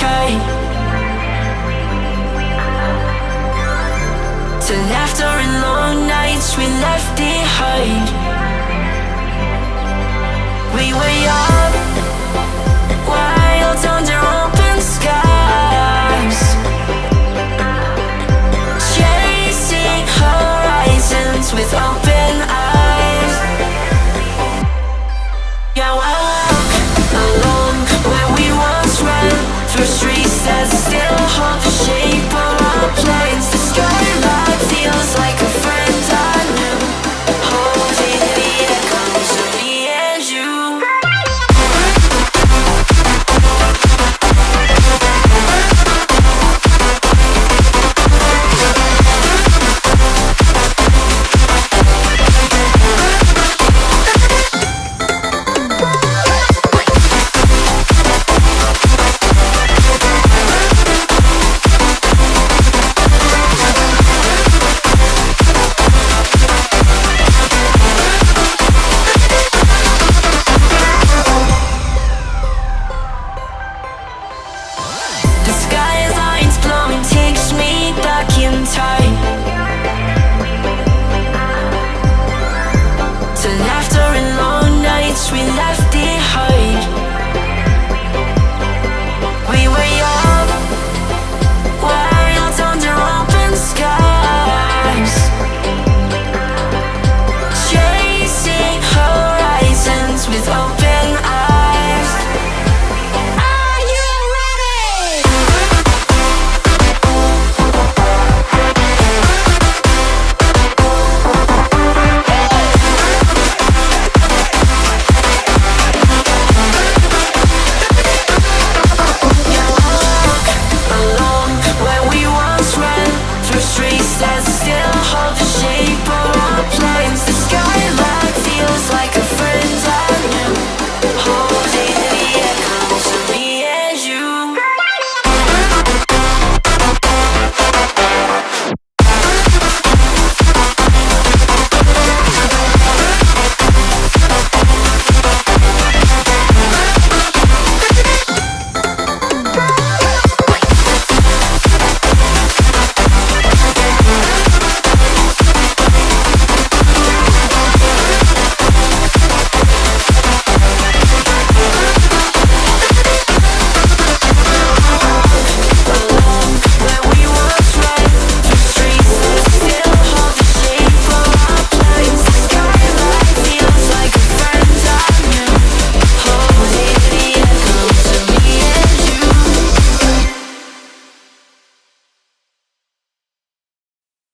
tight. To laughter and long nights we left behind. We were young, wild under open skies, chasing horizons with open eyes. Yeah, I walk along where we once ran, through streets that still hold the shape of our plans. The skyline feels like a friend I knew, holding the echoes of me and you.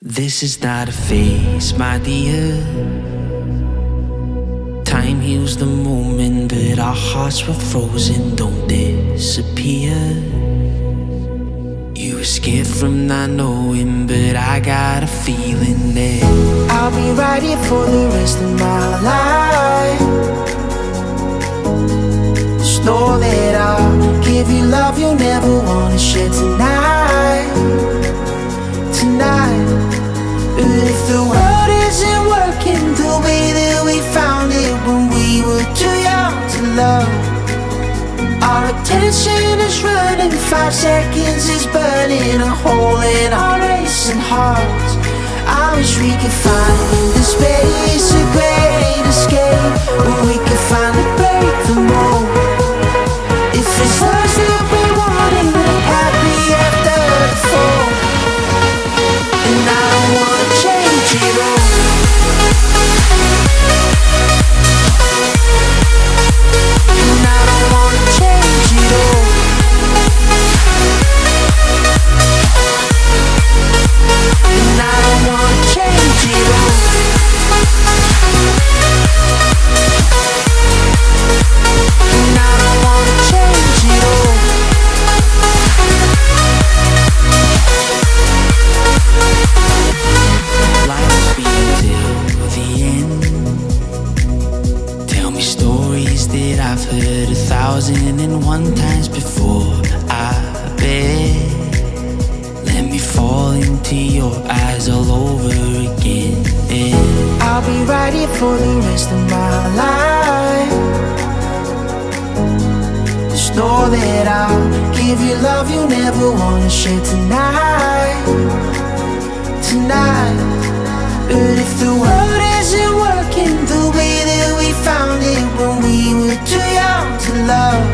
This is not a phase, my dear. Time heals the moment, but our hearts were frozen, don't disappear. You escaped from not knowing, but I got a feeling that I'll be right here for the rest of my life. Just know that I'll give you love you'll never wanna share tonight. Tonight. If the world isn't working the way that we found it when we were too young to love, our attention is running, 5 seconds is burning a hole in our racing hearts. I wish we could find the space, a great escape, where we could finally break the mold. If it's us that we wanted, happy after the fall. And I don't wanna change it all. And I don't wanna change it all. And I don't wanna change it all. And I don't wanna change it all. life's been till the end. Tell me stories that I've heard 1,001 times before. I bet. Let me fall into your eyes all over again. I'll be right here for the rest of my life. Just Know that I'll give you love you never wanna share tonight, tonight. But if the world isn't working the way that we found it when we were too young to love,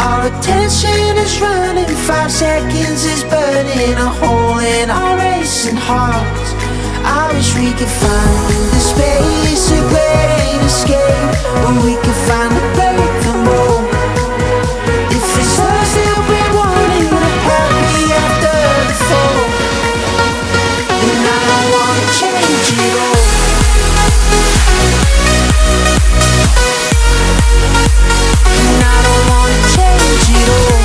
our attention is running, 5 seconds is burning a hole in our racing hearts. I wish we could find the space, a great escape, where we could finally break the mold. If it's us that we're wanting, we're happy after the fall, then I don't wanna change it all. And I don't wanna change it all.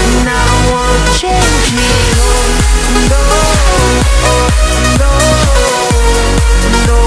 And I don't wanna change it all. No, no, no, no,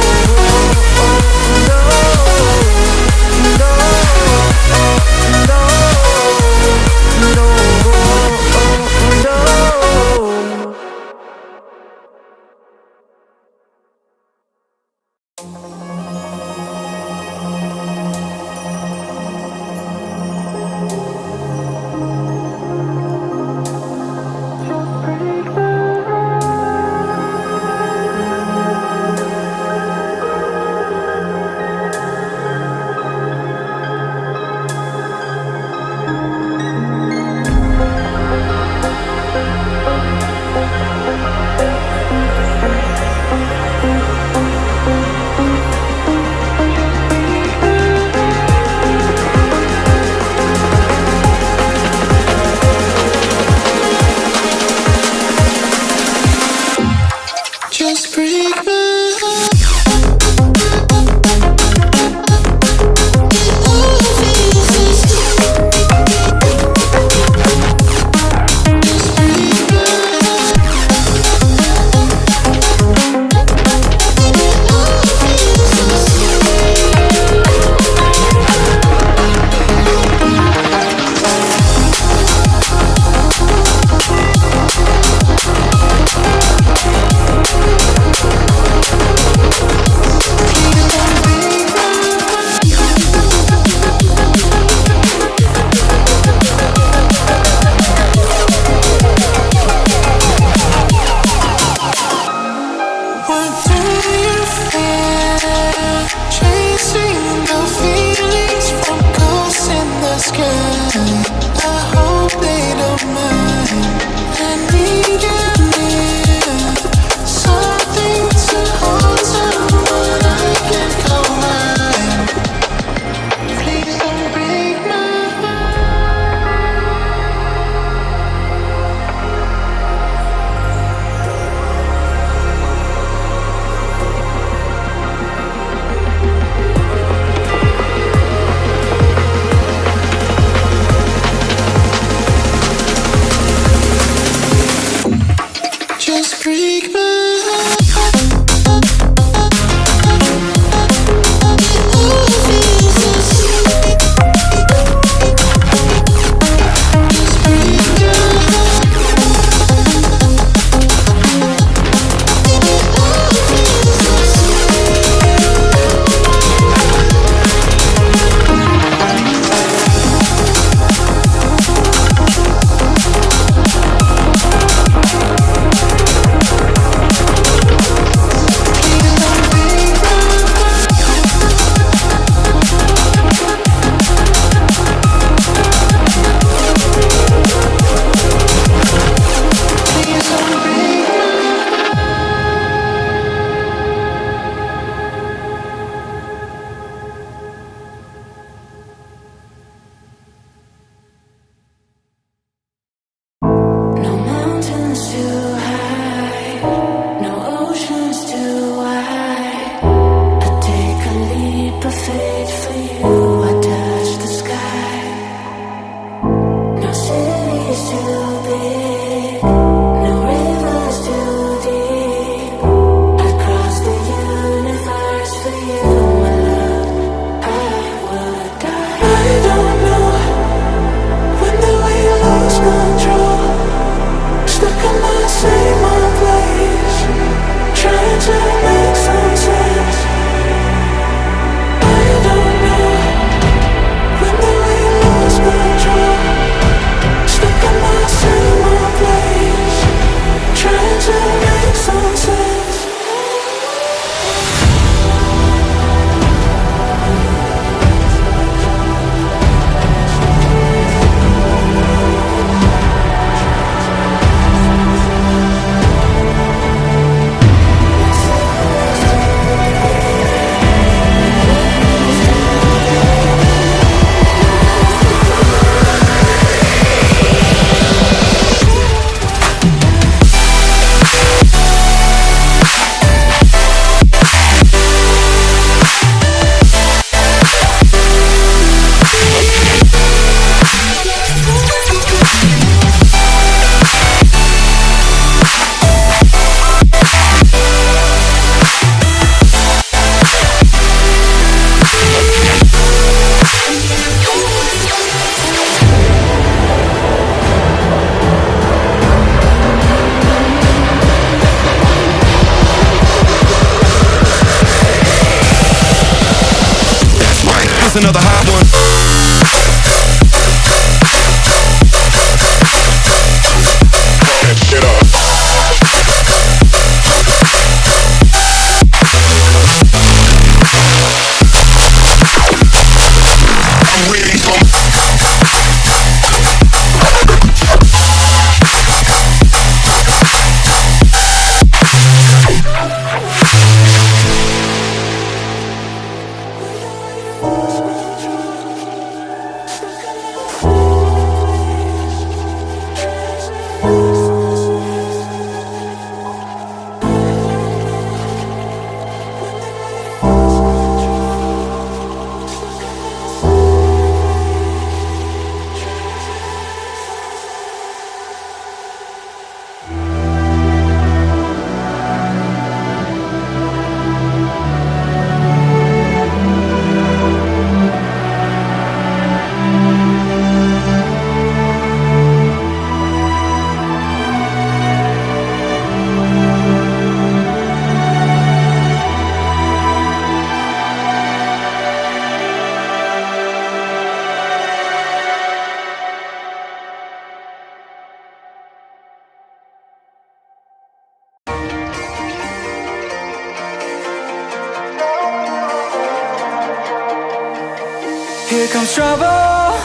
Here's another hot one. Shit up. I'm ready for Here comes trouble,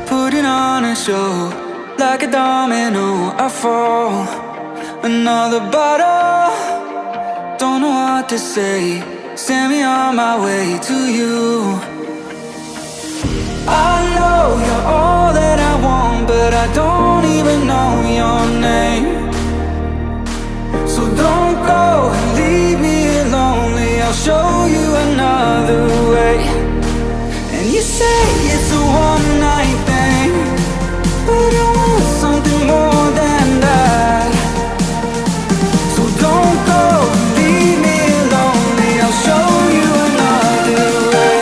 putting on a show. Like a domino, I fall. Another bottle, don't know what to say. Send me on my way to you. I know you're all that I want, but I don't even know your name. So don't go and leave me lonely. I'll show you another way. And you say it's a one-night thing, but I want something more than that. So don't go and leave me lonely. I'll show you another way.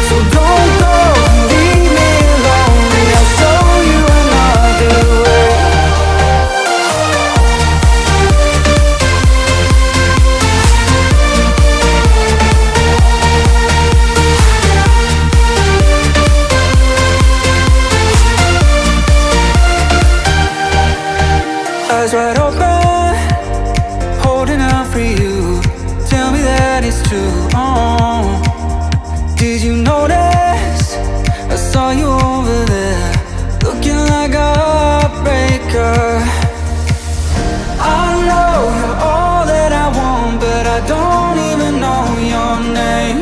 So don't go and leave me lonely. I'll show you another way. Eyes wide open, holding out for you. Tell me that it's true. Oh, did you notice? I saw you over there, looking like a heartbreaker. I know you're all that I want, but I don't even know your name.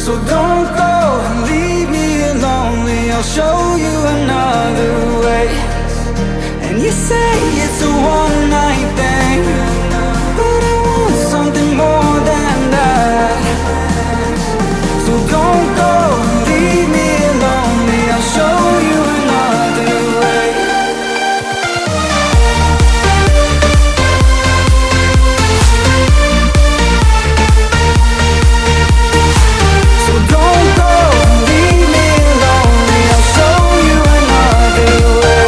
So don't go and leave me lonely. I'll show you another way. And you say it's a one-night thing, but I want something more than that. So don't go and leave me lonely. I'll show you another way. So don't go and leave me lonely. I'll show you another way.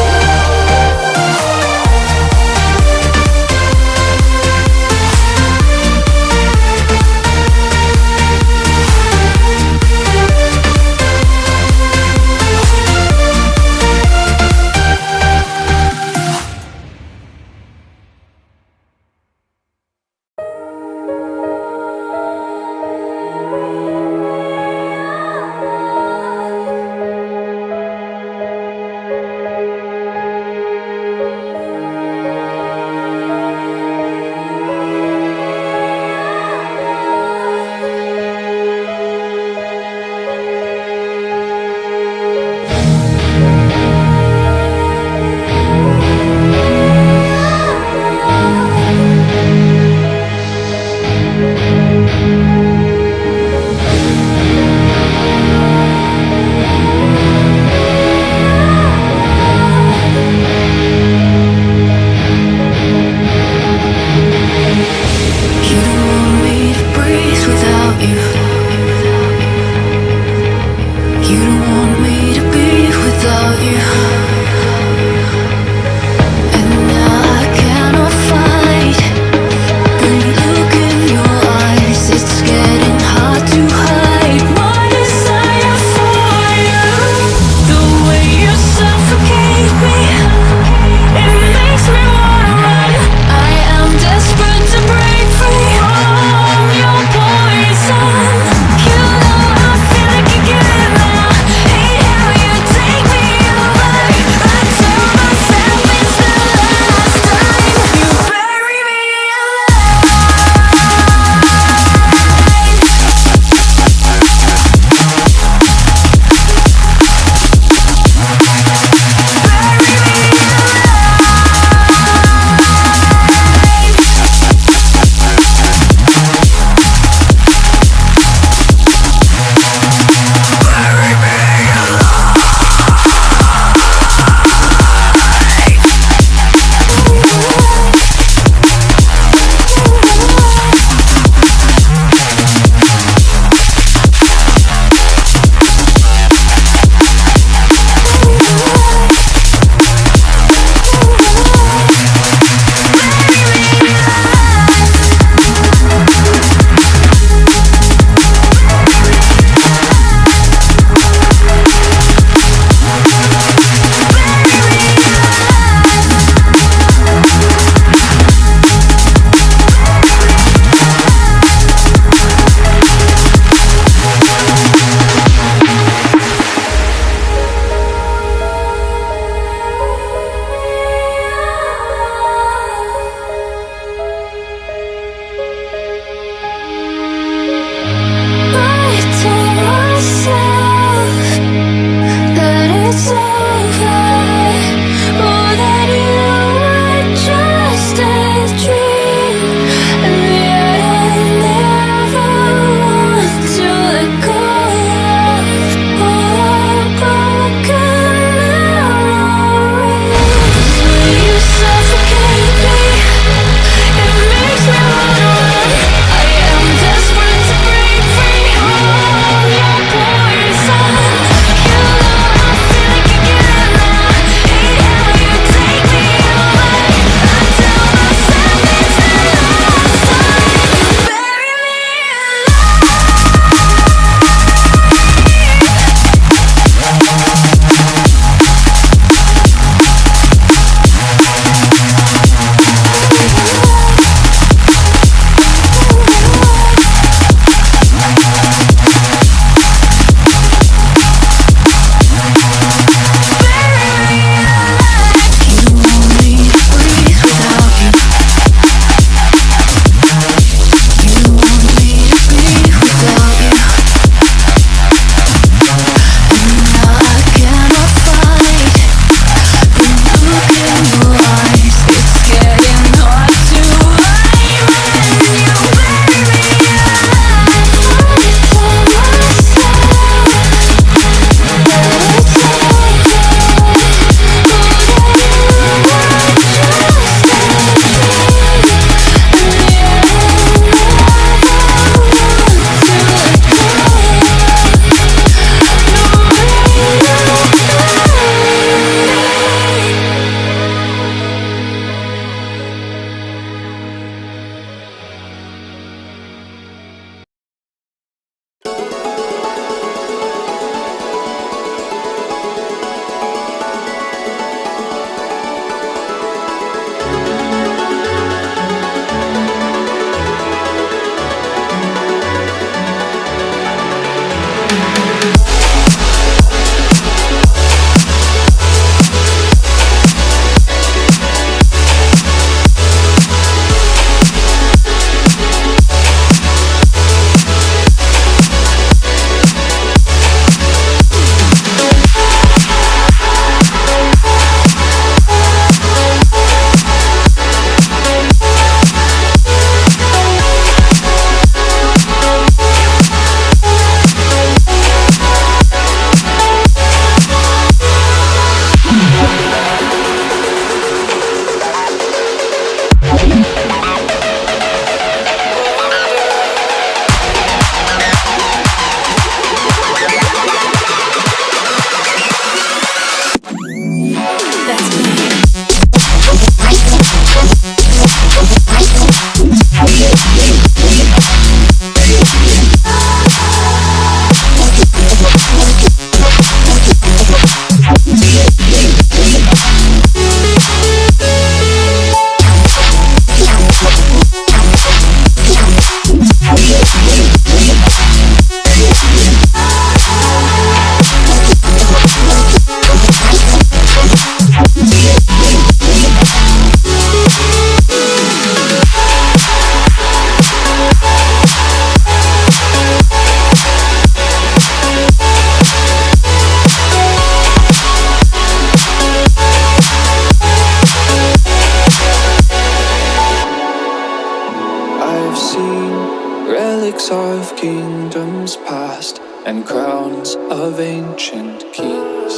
Stories of kingdoms past and crowns of ancient kings.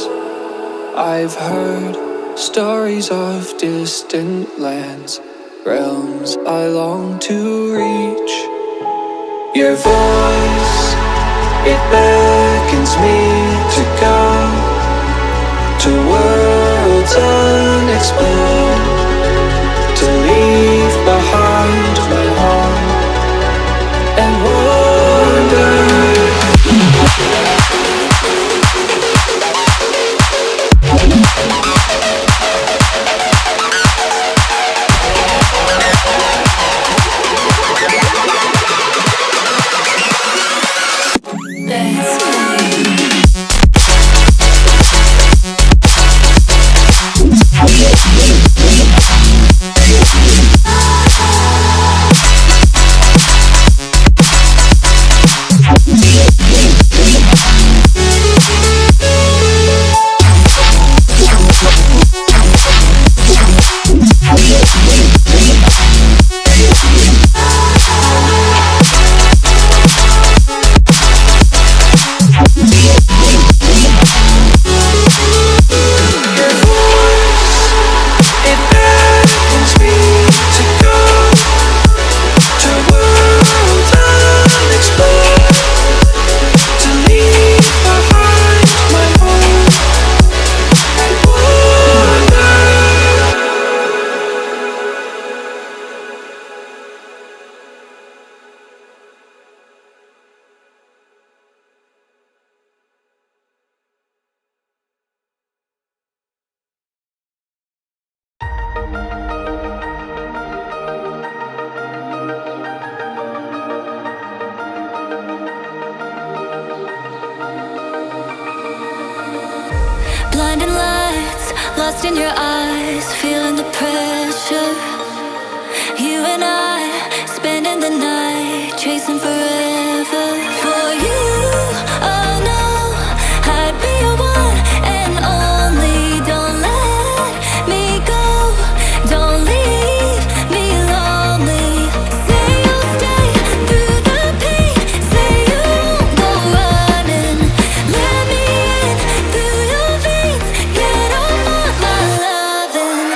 I've heard stories of distant lands, realms I long to reach. Your voice, it beckons me to go to worlds unexplored, to leave behind my home and wander. Blinding lights, lost in your eyes, feeling the pressure. You and I, spending the night, chasing forever. For you, oh no, I'd be your one and only. Don't let me go, don't leave me lonely. Say you'll stay through the pain, say you won't go running. Let me in through your veins, get off on my loving.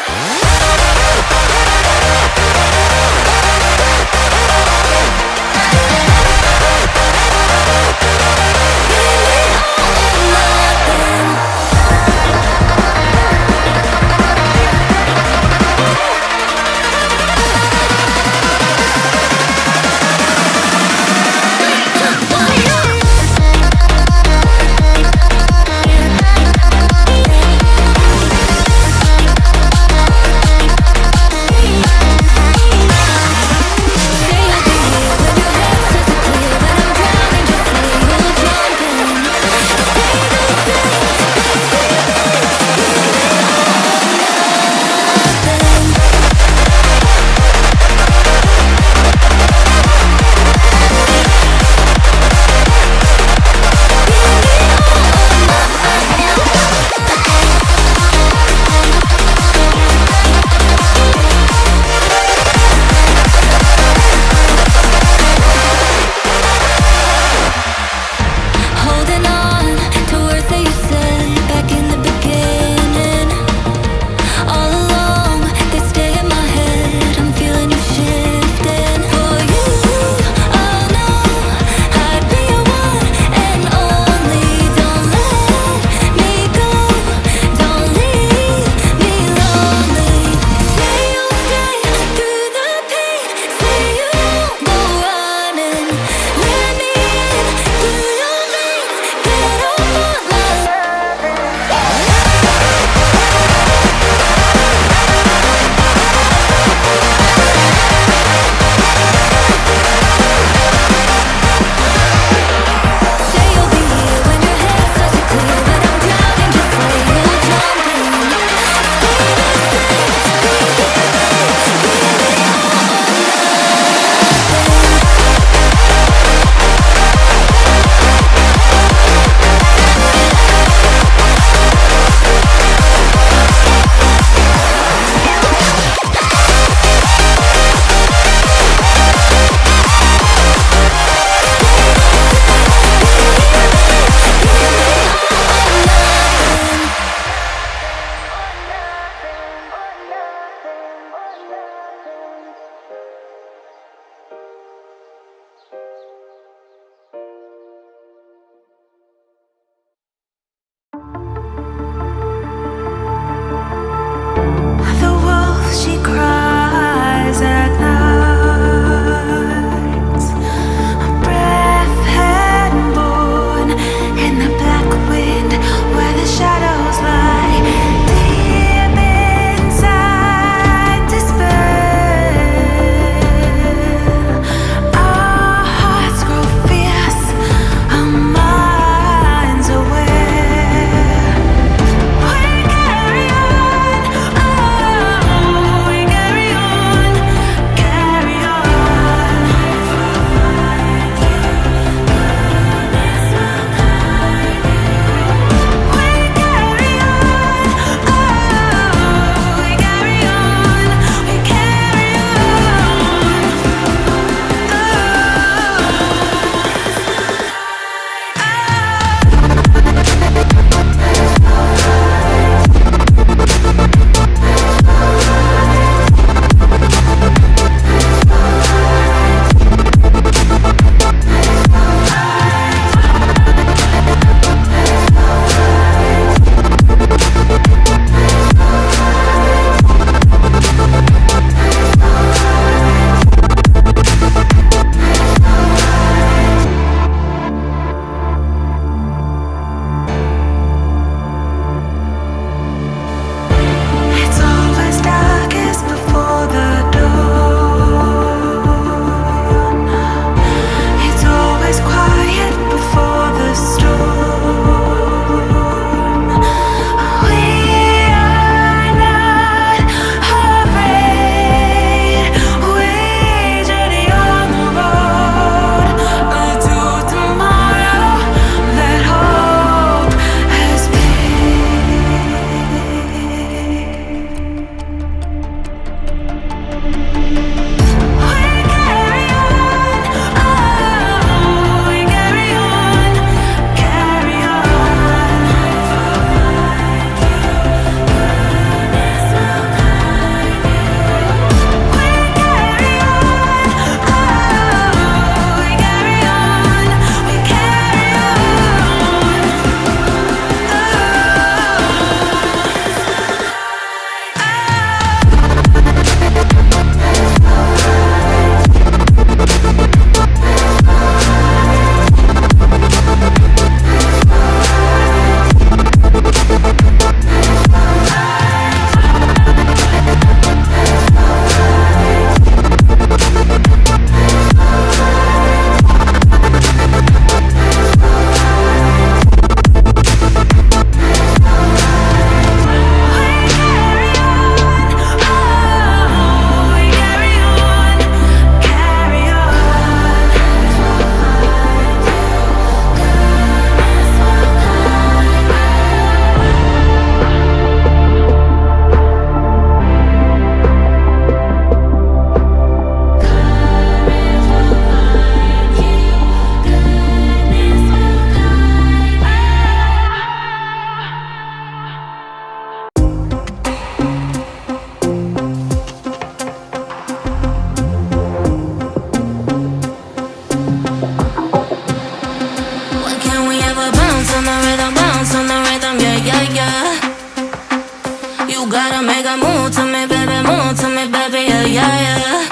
move to me, baby, yeah, yeah, yeah.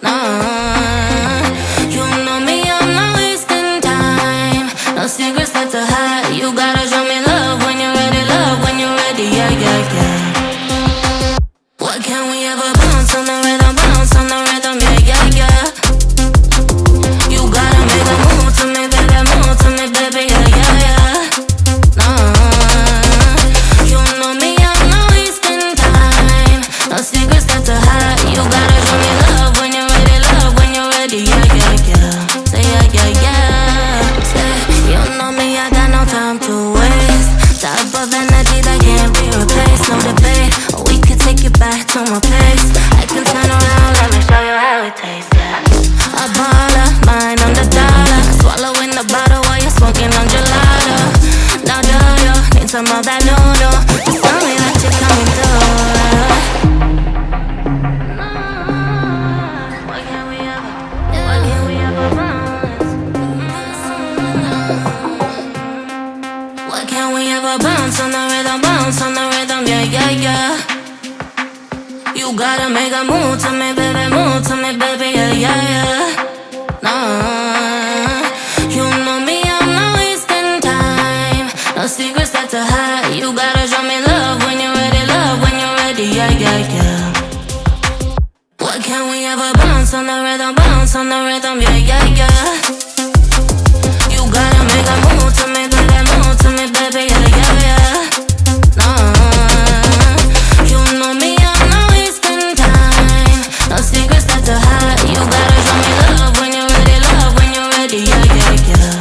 Nah, you know me, I'm not wasting time. No secrets left to hide. You gotta show me love when you're ready, yeah, yeah, yeah. What can we ever bounce on the rhythm, yeah, yeah, yeah. You gotta make a move to me, baby, yeah, yeah, yeah. Nah, you know me, I'm not wasting time. No secrets left to hide. You gotta show me love when you're ready, yeah, yeah, yeah. Say yeah, yeah, yeah. Say, you know me, I got no time to waste. Type of energy that can't be replaced, no debate. We can take it back to my place. I can turn around, let me show you how it tastes, yeah. A baller, mine on the dollar. Swallowing the bottle while you're smoking on gelato. Now do you need some of that noodle? Just tell me that you're coming through. What can we ever What can we ever bounce on the rhythm, yeah, yeah, yeah. You gotta make a move to me, baby, yeah, yeah, yeah. Nah, you know me, I'm not wasting time. No secrets left to hide. You gotta show me love when you're ready, yeah, yeah, yeah. What can we ever bounce on the rhythm, yeah, yeah, yeah. You gotta make a move to me, baby, yeah, yeah, yeah. Nah, you know me, I'm not wasting time. No secrets left to hide. You gotta show me love when you're ready, yeah, yeah, yeah.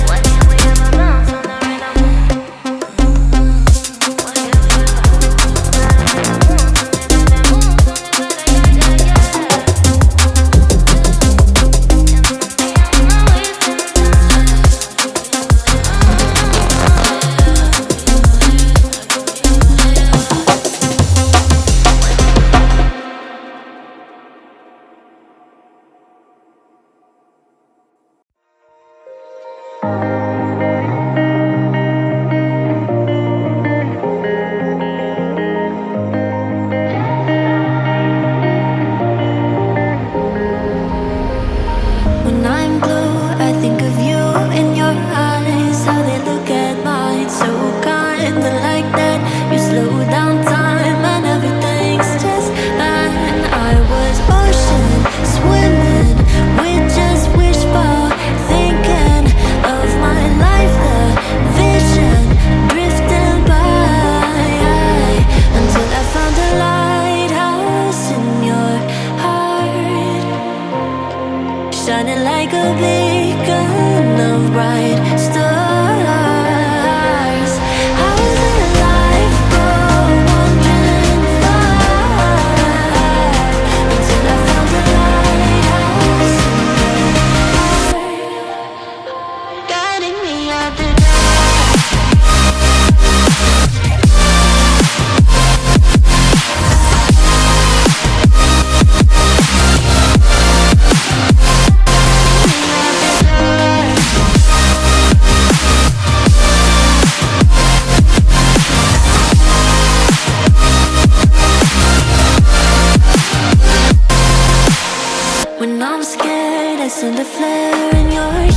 What can we ever bounce on the rhythm? What can we When I'm blue, I think of you in your eyes. How they look at mine, so kinda like that. You slow down time and everything's just fine. I was ocean swimming with just wishbone thinking of my life, the vision drifting by until I found a lighthouse in your heart, shining like a beacon of bright stars. How did life go wandering far until I found a lighthouse in your heart, guiding me out the When I'm scared, I send a flare in your